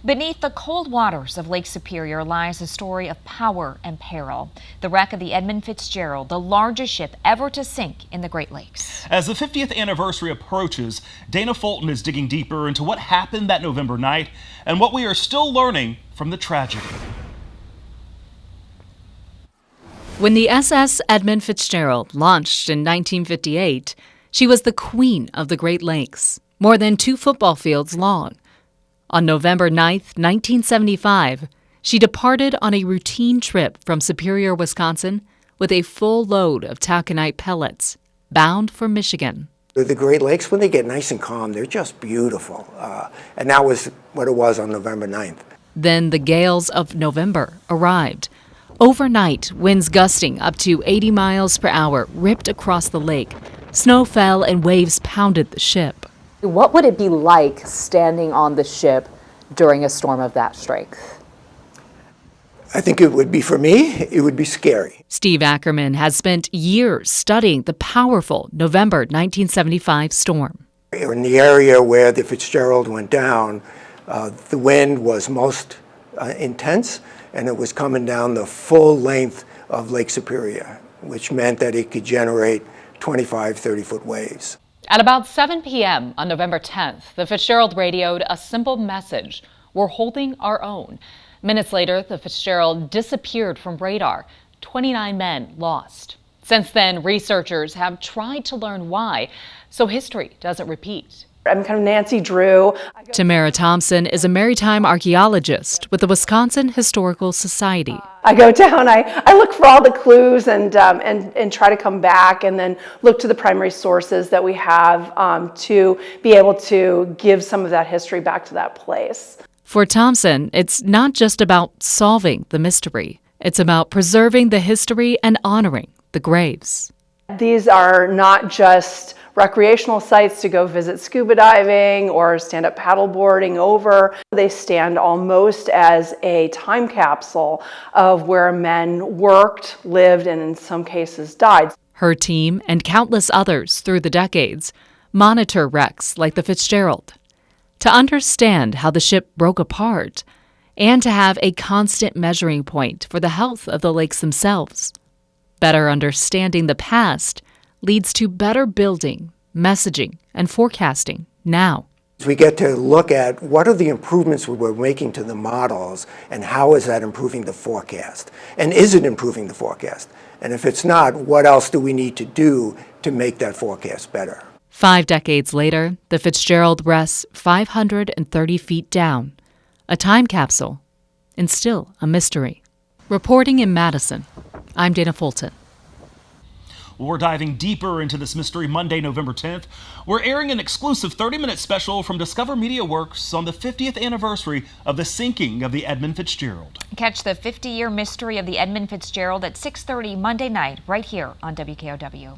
Beneath the cold waters of Lake Superior lies a story of power and peril. The wreck of the Edmund Fitzgerald, the largest ship ever to sink in the Great Lakes. As the 50th anniversary approaches, Dana Fulton is digging deeper into what happened that November night and what we are still learning from the tragedy. When the SS Edmund Fitzgerald launched in 1958, she was the queen of the Great Lakes, more than 2 football fields long. On November 9, 1975, she departed on a routine trip from Superior, Wisconsin, with a full load of taconite pellets, bound for Michigan. The Great Lakes, when they get nice and calm, they're just beautiful. And that was what it was on November 9th. Then the gales of November arrived. Overnight, winds gusting up to 80 miles per hour ripped across the lake. Snow fell and waves pounded the ship. What would it be like standing on the ship during a storm of that strength? I think it would be, for me, it would be scary. Steve Ackerman has spent years studying the powerful November 1975 storm. In the area where the Fitzgerald went down, the wind was most intense, and it was coming down the full length of Lake Superior, which meant that it could generate 25, 30-foot waves. At about 7 p.m. on November 10th, the Fitzgerald radioed a simple message: "We're holding our own." Minutes later, the Fitzgerald disappeared from radar. 29 men lost. Since then, researchers have tried to learn why, so history doesn't repeat. I'm kind of Nancy Drew. Tamara Thompson is a maritime archaeologist with the Wisconsin Historical Society. I go down, I look for all the clues and try to come back and then look to the primary sources that we have to be able to give some of that history back to that place. For Thompson, it's not just about solving the mystery. It's about preserving the history and honoring the graves. These are not just recreational sites to go visit scuba diving or stand up paddleboarding over. They stand almost as a time capsule of where men worked, lived, and in some cases died. Her team and countless others through the decades monitor wrecks like the Fitzgerald to understand how the ship broke apart and to have a constant measuring point for the health of the lakes themselves. Better understanding the past leads to better building, messaging, and forecasting now. We get to look at what are the improvements we're making to the models and how is that improving the forecast? And is it improving the forecast? And if it's not, what else do we need to do to make that forecast better? 5 decades later, the Fitzgerald rests 530 feet down, a time capsule, and still a mystery. Reporting in Madison, I'm Dana Fulton. We're diving deeper into this mystery Monday, November 10th. We're airing an exclusive 30-minute special from Discover Media Works on the 50th anniversary of the sinking of the Edmund Fitzgerald. Catch the 50-year mystery of the Edmund Fitzgerald at 6:30 Monday night right here on WKOW.